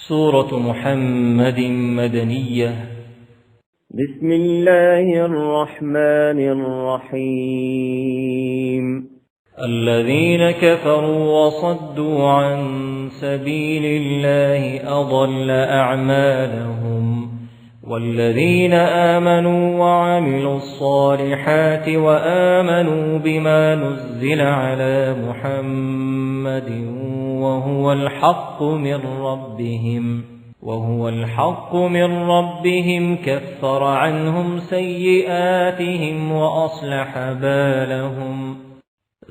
سورة محمد مدنية. بسم الله الرحمن الرحيم. الذين كفروا وصدوا عن سبيل الله أضل أعمالهم، والذين آمنوا وعملوا الصالحات وآمنوا بما نزل على محمد وهو الحق من ربهم كفر عنهم سيئاتهم وأصلح بالهم.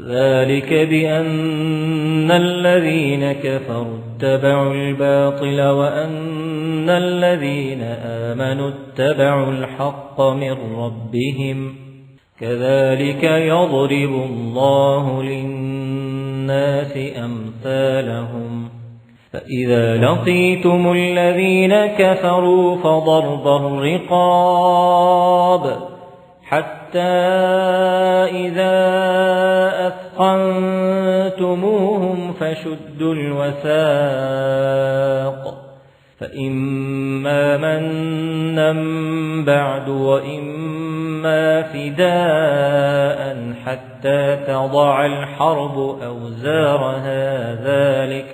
ذلك بأن الذين كفروا اتبعوا الباطل وأن الذين آمنوا اتبعوا الحق من ربهم. كذلك يضرب الله للناس أمثالهم. فإذا لقيتم الذين كفروا فضرب الرقاب حتى إذا أثخنتموهم فشدوا الوثاق، فإما منا بعد وإما فداء حتى تضع الحرب أوزارها. ذلك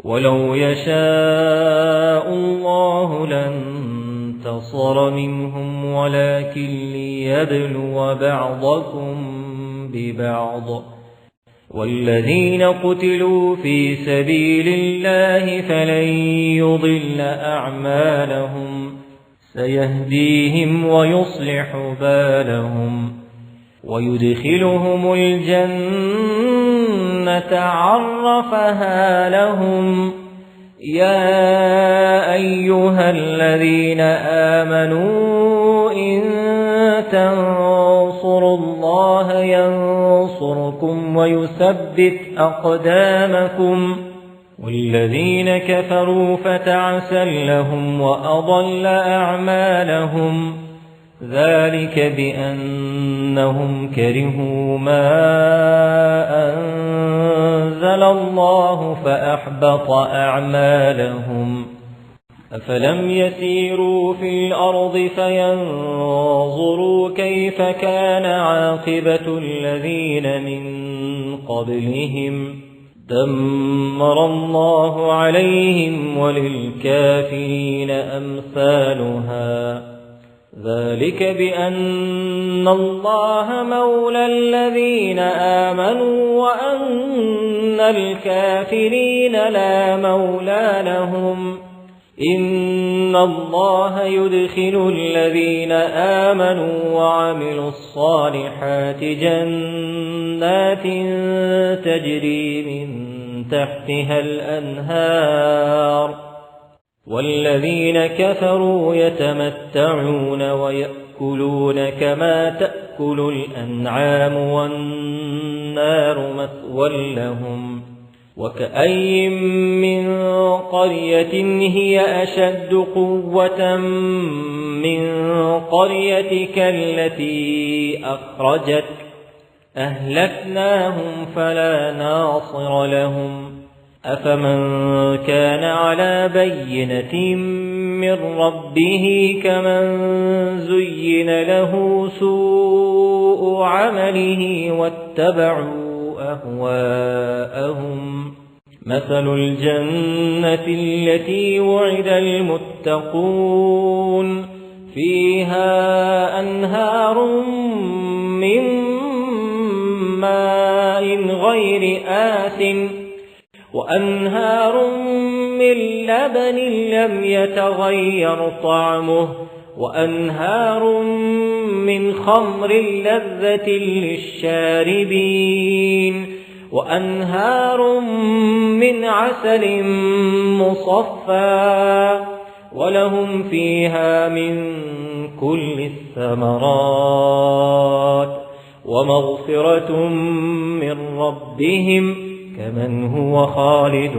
ولو يشاء الله لانتصر منهم ولكن ليبلو بعضكم ببعض. والذين قتلوا في سبيل الله فلن يضل أعمالهم، سيهديهم ويصلح بالهم ويدخلهم الجنة عرفها لهم. يا أيها الذين آمنوا إن تنصروا الله ينصركم ويثبت أقدامكم. والذين كفروا فتعسا لهم وأضل أعمالهم. ذلك بأنهم كرهوا ما أنزل الله فأحبط أعمالهم. أفلم يسيروا في الأرض فينظروا كيف كان عاقبة الذين من قبلهم. دمر الله عليهم وللكافرين أمثالها. ذلك بأن الله مولى الذين آمنوا وأن الكافرين لا مولى لهم. إن الله يدخل الذين آمنوا وعملوا الصالحات جنات تجري من تحتها الأنهار، والذين كفروا يتمتعون ويأكلون كما تأكل الأنعام والنار مثوى لهم. وكأي من قرية هي أشد قوة من قريتك التي أخرجتك أهلكناهم فلا ناصر لهم. أفمن كان على بينة من ربه كمن زين له سوء عمله واتبعوا أهواءهم. مثل الجنة التي وعد المتقون فيها أنهار من ماء غير آسن وأنهار من لبن لم يتغير طعمه وأنهار من خمر لذة للشاربين وأنهار من عسل مصفى ولهم فيها من كل الثمرات ومغفرة من ربهم كمن هو خالد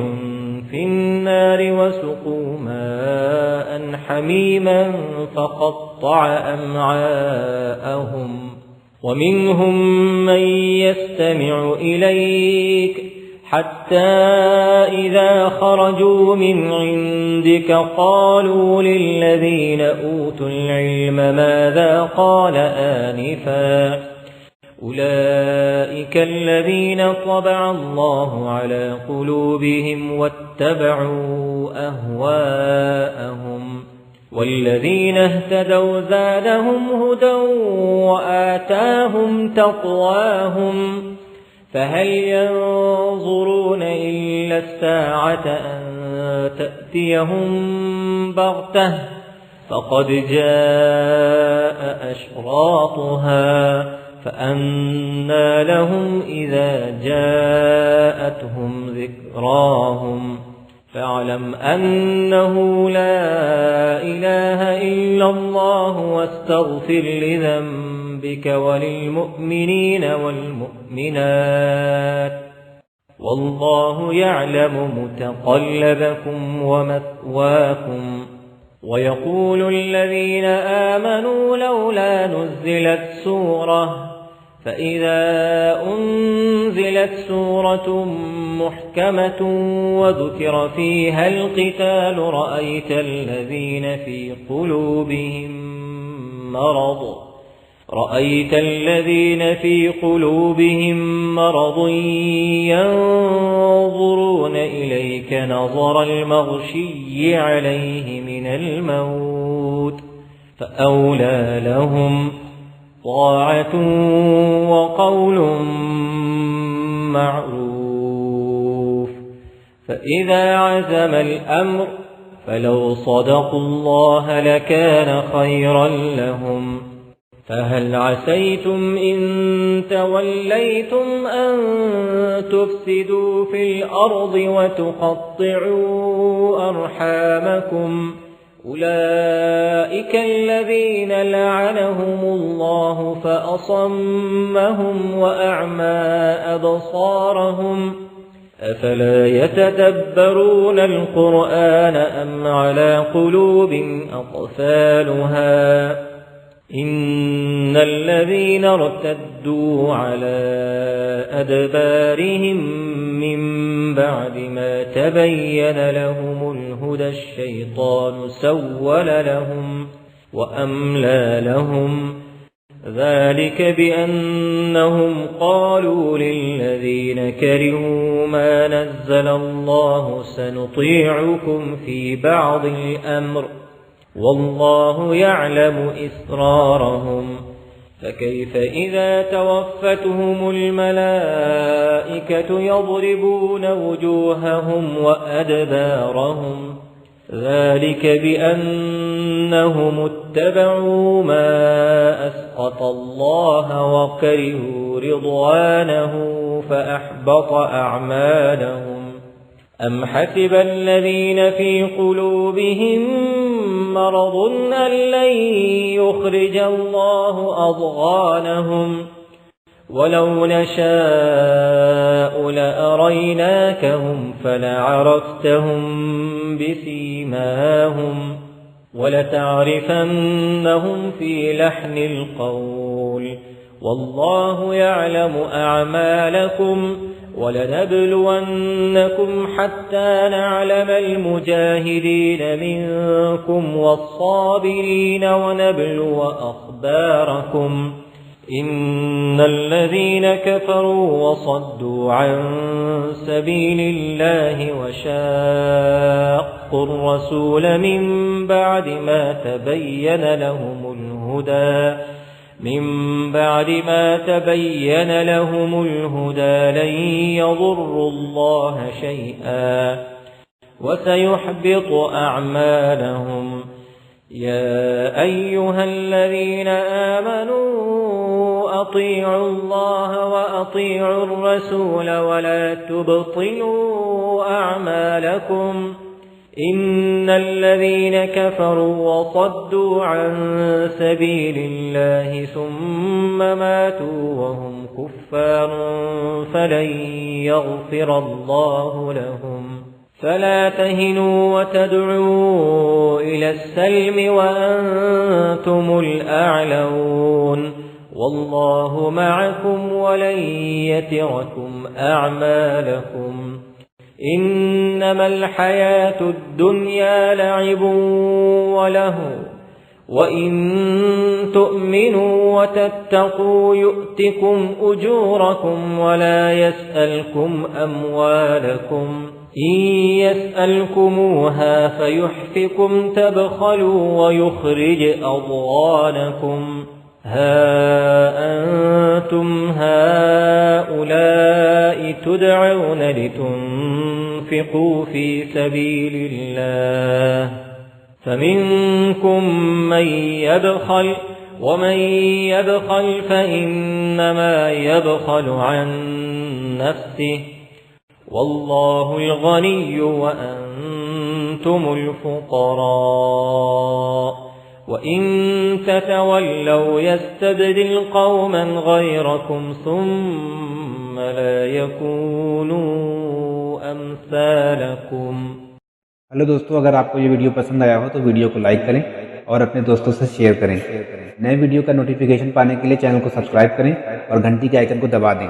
في النار وسقوا ماء حميما فقطع أمعاءهم. ومنهم من يستمع إليك حتى إذا خرجوا من عندك قالوا للذين أوتوا العلم ماذا قال آنفا أولئك الذين طبع الله على قلوبهم واتبعوا أهواءهم والذين اهتدوا زادهم هدى وآتاهم تقواهم فهل ينظرون إلا الساعة أن تأتيهم بغتة فقد جاء أشراطها فأنى لهم إذا جاءتهم ذكراهم فاعلم أنه لا إله إلا الله واستغفر لذنبك وللمؤمنين والمؤمنات والله يعلم متقلبكم ومثواكم ويقول الذين آمنوا لولا نزلت سورة فإذا أنزلت سورة محكمة وذكر فيها القتال رأيت الذين في قلوبهم مرض ينظرون إليك نظر المغشي عليه من الموت فأولى لهم طاعة وقول معروف فإذا عزم الأمر فلو صدقوا الله لكان خيرا لهم فهل عسيتم إن توليتم أن تفسدوا في الأرض وتقطعوا أرحامكم أولئك الذين لعنهم الله فأصمهم وأعمى أبصارهم أفلا يتدبرون القرآن أم على قلوب أقفالها إن الذين ارتدوا على أدبارهم من بعد ما تبين لهم الهدى الشيطان سول لهم وأملى لهم ذلك بأنهم قالوا للذين كرهوا ما نزل الله سنطيعكم في بعض الأمر والله يعلم إسرارهم فكيف إذا توفتهم الملائكة يضربون وجوههم وأدبارهم ذلك بأنهم اتبعوا ما أسخط الله وكرهوا رضوانه فأحبط أعمالهم أم حسب الذين في قلوبهم مرض أن لن يخرج الله أضغانهم ولو نشاء لأريناكهم فلعرفتهم بسيماهم ولتعرفنهم في لحن القول والله يعلم أعمالكم ولنبلونكم حتى نعلم المجاهدين منكم والصابرين ونبلو أخباركم إن الذين كفروا وصدوا عن سبيل الله وشاقوا الرسول من بعد ما تبين لهم الهدى لن يضروا الله شيئا وسيحبط أعمالهم يا أيها الذين آمنوا أطيعوا الله وأطيعوا الرسول ولا تبطلوا أعمالكم إن الذين كفروا وصدوا عن سبيل الله ثم ماتوا وهم كفار فلن يغفر الله لهم فلا تهنوا وتدعوا إلى السلم وأنتم الأعلون والله معكم ولن يتركم أعمالكم إنما الحياة الدنيا لعب وله وإن تؤمنوا وتتقوا يؤتكم أجوركم ولا يسألكم أموالكم إن يسألكموها فيحفكم تبخلوا ويخرج أضغانكم ها أنتم هؤلاء تدعون لتنفقوا في سبيل الله فمنكم من يبخل ومن يبخل فإنما يبخل عن نفسه والله الغني وأنتم الفقراء وإن تتولوا يستبدل قوما غيركم ثم لا يكونوا أمثالكم। हेलो दोस्तों, अगर आपको ये वीडियो पसंद आया हो तो वीडियो को लाइक करें और अपने दोस्तों से शेयर करें। नए वीडियो का नोटिफिकेशन पाने के लिए चैनल को सब्सक्राइब करें और घंटी के आइकन को दबा दें।